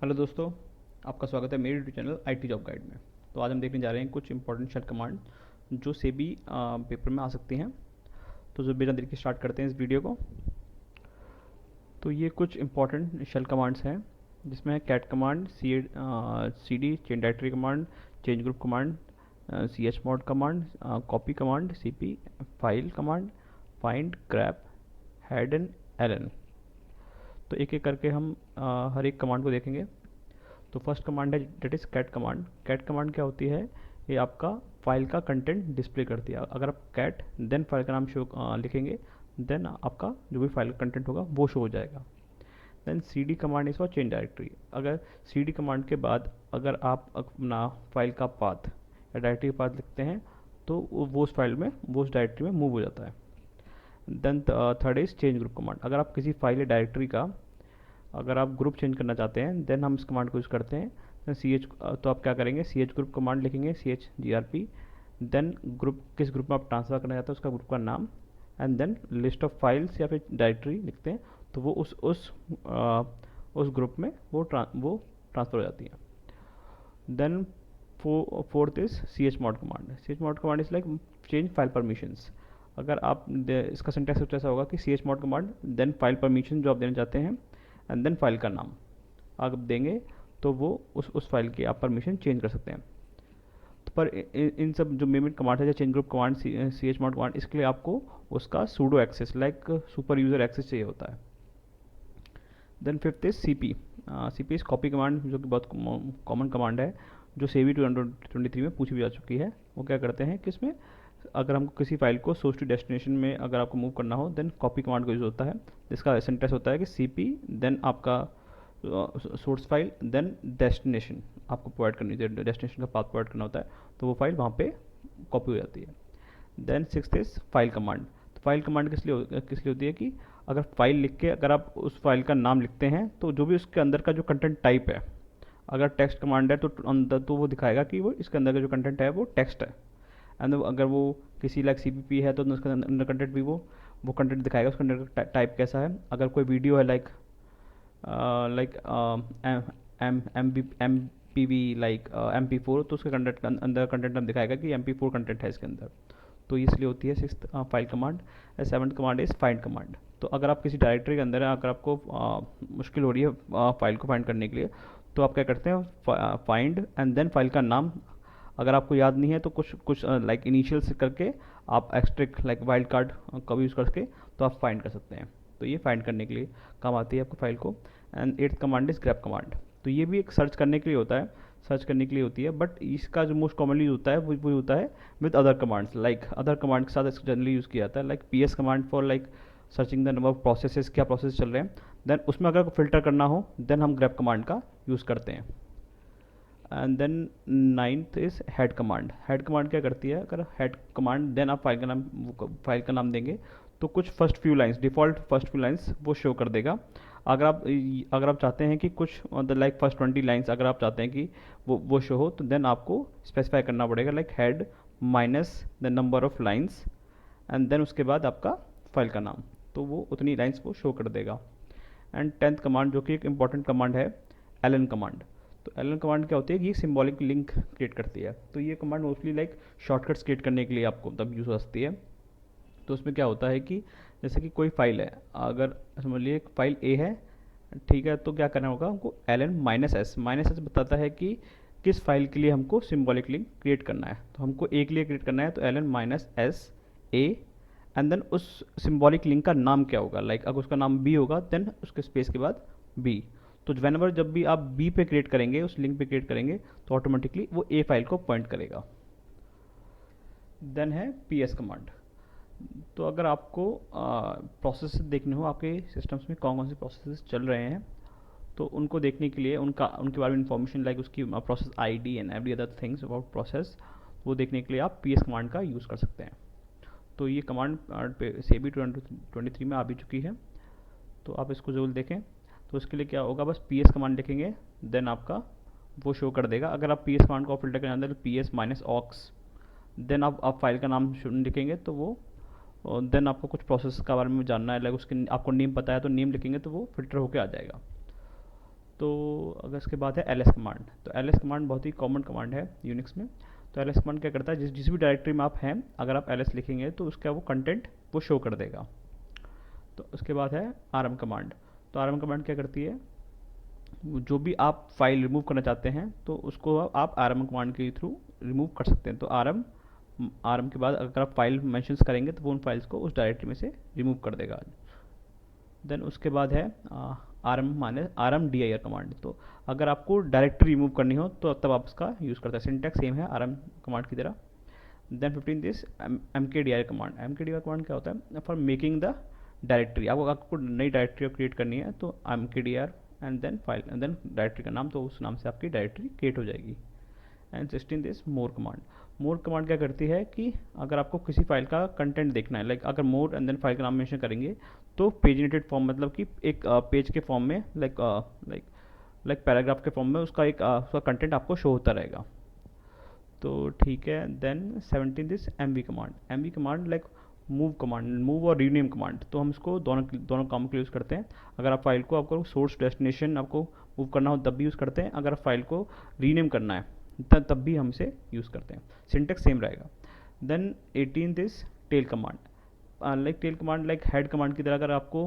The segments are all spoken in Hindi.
हेलो दोस्तों, आपका स्वागत है मेरे YouTube channel IT job guide में। तो आज हम देखने जा रहे हैं कुछ इंपॉर्टेंट शेल कमांड जो सेबी पेपर में आ सकती हैं। तो जो बिना देर के स्टार्ट करते हैं इस वीडियो को। तो ये कुछ इंपॉर्टेंट शेल कमांड्स हैं जिसमें है cat command, C D change directory command, change group command, C H mod command, copy command, C P, file command, find, grep, head and L. तो एक एक करके हम हर एक कमांड को देखेंगे। तो फर्स्ट कमांड है that is cat command. Cat command क्या होती है? ये आपका फाइल का कंटेंट डिस्प्ले करती है। अगर आप कैट देन फाइल का नाम शो लिखेंगे, देन आपका जो भी फाइल का कंटेंट होगा वो शो हो जाएगा। Then C D command is for change directory. अगर सी डी कमांड के बाद अगर आप अपना फाइल का पाथ या डायरेक्टरी का पाथ लिखते हैं तो वो उस फाइल में, वो उस डायरेक्टरी में मूव हो जाता है। Then third is change group command. अगर आप किसी फाइल या डायरेक्टरी का अगर आप ग्रुप चेंज करना चाहते हैं देन हम इस कमांड को यूज़ करते हैं सी एच। तो आप क्या करेंगे, सी एच ग्रुप कमांड लिखेंगे, C H G R P. Then group, किस ग्रुप में आप ट्रांसफ़र करना चाहते हैं उसका ग्रुप का नाम, and then list of files या फिर डायरेक्टरी लिखते हैं तो वो उस ग्रुप में वो ट्रांसफ़र हो जाती है। Then fourth is C H mod command. C H mod command is like change file permissions. अगर आप इसका सिंटैक्स कुछ ऐसा होगा कि C H mod command then file permission जो आप देना चाहते हैं एंड देन फाइल का नाम आप देंगे तो वो उस फाइल की आप परमिशन चेंज कर सकते हैं। तो पर इन सब जो मेन कमांड है, change group command, C H mod command, इसके लिए आपको उसका sudo access like super user access चाहिए होता है। Then fifth is C P. C P is copy command जो कि बहुत कॉमन कमांड है जो सेवी 2023 में पूछी भी जा चुकी है। वो क्या करते हैं कि इसमें अगर हमको किसी फाइल को सोर्स टू डेस्टिनेशन में अगर आपको मूव करना हो देन कॉपी कमांड का यूज़ होता है, जिसका सिंटैक्स होता है कि सी पी देन आपका सोर्स फाइल देन डेस्टिनेशन आपको प्रोवाइड करनी चाहिए, डेस्टिनेशन का पाथ प्रोवाइड करना होता है तो वो फाइल वहाँ पे कॉपी हो जाती है। Then sixth is file command. तो फाइल कमांड किस लिए होती है कि अगर फाइल लिख के अगर आप उस फाइल का नाम लिखते हैं तो जो भी उसके अंदर का जो कंटेंट टाइप है, अगर टेक्स्ट कमांड है तो अंदर तो वो दिखाएगा कि वो इसके अंदर का जो कंटेंट है वो टेक्स्ट है। एंड अगर वो किसी लाइक सी पी पी है तो उसके अंदर कंटेंट भी वो कंटेंट दिखाएगा, उसका अंदर का टाइप कैसा है। अगर कोई वीडियो है like M P V like M P four तो उसके कंटेंट अंदर कंटेंट हम दिखाएगा कि एम पी फोर कंटेंट है इसके अंदर। तो इसलिए होती है six file command. Seventh command is find command. तो अगर आप किसी डायरेक्टरी के अंदर है, अगर आपको मुश्किल हो रही है फाइल को फाइंड करने के लिए तो आप क्या करते हैं, फाइंड एंड देन फाइल का नाम। अगर आपको याद नहीं है तो कुछ कुछ लाइक इनिशियल से करके आप एक्सट्रिक लाइक वाइल्ड कार्ड का यूज़ करके तो आप फाइंड कर सकते हैं। तो ये फाइंड करने के लिए काम आती है आपको फाइल को। And eighth command is grab command. तो ये भी एक सर्च करने के लिए होता है, सर्च करने के लिए होती है, बट इसका जो मोस्ट कॉमनली होता है वो होता है with other commands. Like other command के साथ इसको जनरली यूज़ किया जाता है, like P S command for like searching the number of processes, क्या प्रोसेस चल रहे हैं। देन उसमें अगर फिल्टर करना हो देन हम ग्रैब कमांड का यूज़ करते हैं। And then ninth is head command. Head command क्या करती है, अगर हेड कमांड देन आप फाइल का नाम देंगे तो कुछ first few lines, default first few lines वो शो कर देगा। अगर आप चाहते हैं कि कुछ द लाइक फर्स्ट 20 लाइंस अगर आप चाहते हैं कि वो शो हो तो देन आपको स्पेसिफाई करना पड़ेगा like head minus the number of lines and then उसके बाद आपका फाइल का नाम, तो वो उतनी लाइंस वो शो कर देगा। एंड टेंथ कमांड जो कि एक इंपॉर्टेंट कमांड है, एल कमांड। तो एल कमांड क्या होती है कि ये सिंबॉलिक लिंक क्रिएट करती है। तो ये command mostly like shortcuts create करने के लिए आपको तब यूज़ हो सकती है। तो उसमें क्या होता है कि जैसे कि कोई फाइल है, अगर समझ लीजिए फाइल ए है, ठीक है, तो क्या करना होगा हमको L N minus S. Minus S बताता है कि किस फाइल के लिए हमको सिंबॉलिक लिंक क्रिएट करना है। तो हमको ए के लिए क्रिएट करना है तो L N minus S A and then उस सिंबॉलिक लिंक का नाम क्या होगा, लाइक अगर उसका नाम बी होगा देन उसके स्पेस के बाद बी। तो वेनएवर जब भी आप बी पे क्रिएट करेंगे, उस लिंक पे क्रिएट करेंगे तो ऑटोमेटिकली वो ए फाइल को पॉइंट करेगा। देन है पी एस कमांड। तो अगर आपको प्रोसेस देखने हो आपके सिस्टम्स में कौन कौन से प्रोसेस चल रहे हैं तो उनको देखने के लिए उनके बारे में इंफॉर्मेशन लाइक उसकी process ID and every other things about process, वो देखने के लिए आप पी एस कमांड का यूज़ कर सकते हैं। तो ये कमांड सेबी 2023 में आ भी चुकी है, तो आप इसको जरूर देखें। तो इसके लिए क्या होगा, बस पी एस कमांड लिखेंगे देन आपका वो शो कर देगा। अगर आप पी एस कमांड को फिल्टर करना तो P S minus aux, then आप फाइल का नाम लिखेंगे तो वो, देन आपको कुछ प्रोसेस के बारे में जानना है, लाइक उसके आपको नेम पता है तो नेम लिखेंगे तो वो फिल्टर होके आ जाएगा। तो अगर इसके बाद है ls कमांड, तो ls कमांड बहुत ही कॉमन कमांड है यूनिक्स में। तो ls कमांड क्या करता है, जिस भी डायरेक्टरी में आप हैं, अगर आप ls लिखेंगे तो उसका वो कंटेंट वो शो कर देगा। तो उसके बाद है rm कमांड। तो rm कमांड क्या करती है, जो भी आप फाइल रिमूव करना चाहते हैं तो उसको आप rm कमांड के थ्रू रिमूव कर सकते हैं। तो rm के बाद अगर आप फाइल मेंशंस करेंगे तो वो उन फाइल्स को उस डायरेक्टरी में से रिमूव कर देगा। देन उसके बाद है rmdir कमांड। तो अगर आपको डायरेक्टरी रिमूव करनी हो तो तब आप उसका यूज़ करते हैं। सिंटैक्स सेम है rm कमांड की तरह। Then 15 this mkdir command. mkdir command क्या होता है, फॉर मेकिंग द डायरेक्टरी। आपको नई डायरेक्टरी क्रिएट करनी है तो mkdir and then file and then directory का नाम, तो उस नाम से आपकी डायरेक्टरी क्रिएट हो जाएगी। And 16 this more command. More command क्या करती है कि अगर आपको किसी फाइल का कंटेंट देखना है, लाइक अगर मोर एंड देन फाइल का नाम मेंशन करेंगे तो पेजिनेटेड फॉर्म, मतलब कि एक पेज के फॉर्म में, लाइक पैराग्राफ के फॉर्म में उसका उसका कंटेंट आपको शो होता रहेगा। तो ठीक है। Then 17 this mv command. mv command like move command, move और रीनेम कमांड। तो हम इसको दोनों काम के लिए यूज़ करते हैं। अगर आप फाइल को, आपको सोर्स डेस्टिनेशन आपको मूव करना हो तब भी यूज़ करते हैं, अगर आप फाइल को रीनेम करना है तब भी हम इसे यूज़ करते हैं। सिंटेक्स सेम रहेगा। Then 18 this tail command. Like tail command like head command की तरह। अगर आपको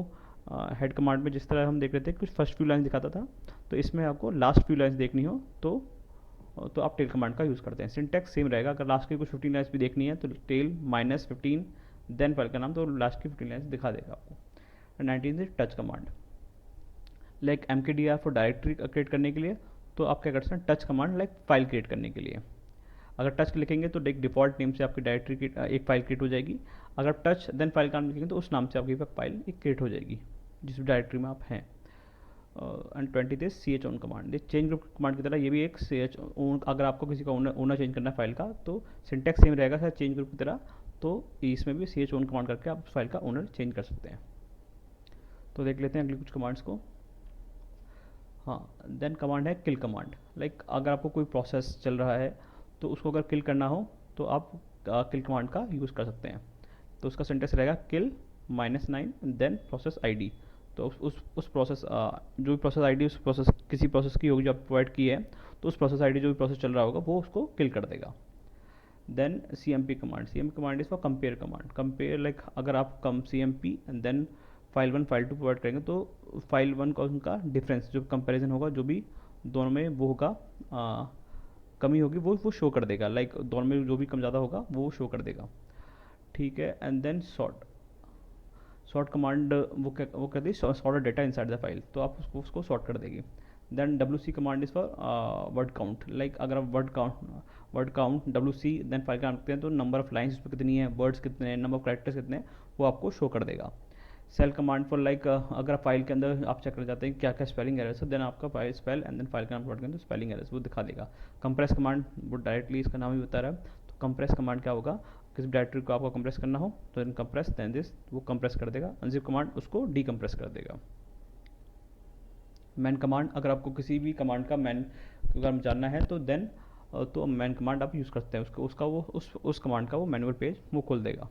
हेड कमांड में जिस तरह हम देख रहे थे कुछ फर्स्ट फ्यू लाइन्स दिखाता था, तो इसमें आपको लास्ट फ्यू लाइन्स देखनी हो तो आप टेल कमांड का यूज़ करते हैं। सिंटेक्स सेम रहेगा। अगर लास्ट की कुछ 15 लाइन्स भी देखनी है तो टेल -15 देन फाइल का नाम, तो लास्ट की 15 लाइन्स दिखा देगा आपको। 19 this touch command. Like mkdir for directory create करने के लिए, तो आप क्या करते हैं, touch command like file create करने के लिए। अगर टच लिखेंगे तो एक डिफ़ॉल्ट नेम से आपकी डायरेक्टरी की एक फाइल क्रिएट हो जाएगी। अगर टच देन फाइल का नाम लिखेंगे तो उस नाम से आपकी फाइल एक क्रिएट हो जाएगी जिस डायरेक्टरी में आप हैं। And 20 this chon command. ये चेंज ग्रुप कमांड की तरह ये भी एक अगर आपको किसी का ओनर चेंज करना है फाइल का, तो सिंटेक्स सेम रहेगा सर चेंज ग्रुप की तरह। तो इसमें भी chon कमांड करके आप फाइल का ओनर चेंज कर सकते हैं। तो देख लेते हैं अगली कुछ कमांड्स को। हाँ, देन कमांड है किल कमांड। लाइक अगर आपको कोई प्रोसेस चल रहा है तो उसको अगर किल करना हो तो आप किल कमांड का यूज़ कर सकते हैं। तो उसका सेंटेंस रहेगा किल -9 देन प्रोसेस आईडी। तो उस प्रोसेस जो भी प्रोसेस आईडी उस प्रोसेस किसी प्रोसेस की होगी जो आप प्रोवाइड की है, तो उस प्रोसेस आईडी जो भी प्रोसेस चल रहा होगा वो उसको किल कर देगा। Then cmp command. cmp command is for compare command. Compare like अगर आप cmp and then file 1 file 2 provide करेंगे तो फाइल 1 का उनका डिफरेंस जो कंपैरिजन होगा, जो भी दोनों में वो होगा कमी होगी वो शो कर देगा। लाइक दोनों में जो भी कम ज़्यादा होगा वो शो कर देगा। ठीक है। एंड देन सॉर्ट कमांड वो कहती है sort data inside the file, तो आप उसको सॉर्ट कर देगी। Then wc command is for word count. Like अगर आप word count wc then file का रखते हैं तो नंबर ऑफ लाइन्स पर कितनी है, वर्ड्स कितने हैं, नंबर ऑफ कैरेक्टर्स कितने हैं, वो आपको शो कर देगा। सेल कमांड फॉर लाइक अगर फाइल के अंदर आप चेक करना चाहते हैं क्या क्या स्पेलिंग एरर्स है, देन आपका file spell and then file का नाम प्लॉट करें तो स्पेलिंग एरर्स वो दिखा देगा। कंप्रेस कमांड वो डायरेक्टली इसका नाम ही बता रहा है। तो कंप्रेस कमांड क्या होगा, किसी डायरेक्टरी को आपको कंप्रेस करना हो तो देन कंप्रेस देन दिस वो कंप्रेस कर देगा। अनजिप कमांड उसको डीकंप्रेस कर देगा। मैन कमांड, अगर आपको किसी भी कमांड का मैन अगर जानना है तो देन तो मैन कमांड आप यूज़ करते हैं, उस कमांड का वो मैनुअल पेज वो खोल देगा।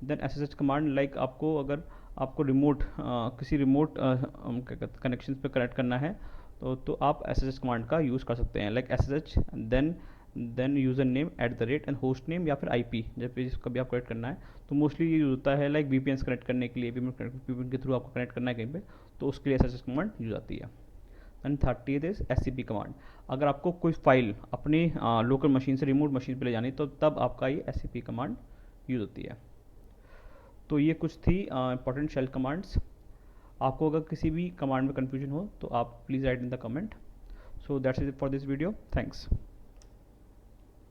देन SSH कमांड, लाइक अगर आपको किसी रिमोट कनेक्शन पे कनेक्ट करना है तो आप SSH कमांड का यूज़ कर सकते हैं। Like SSH then user name @ and host name या फिर IP जब भी कभी आप कनेक्ट करना है तो मोस्टली ये यूज़ होता है। लाइक VPN कनेक्ट करने के लिए, VPN के थ्रू आपको कनेक्ट करना है कहीं पे, तो उसके लिए SSH कमांड यूज़ आती है। And 30 is SCP command. अगर आपको कोई फाइल अपनी लोकल मशीन से रिमोट मशीन पे ले जानी तो तब आपका ये SCP कमांड यूज़ होती है। तो ये कुछ थी इंपॉर्टेंट शेल कमांड्स। आपको अगर किसी भी कमांड में कन्फ्यूजन हो तो आप please write in the comment. So that's it for this video. Thanks.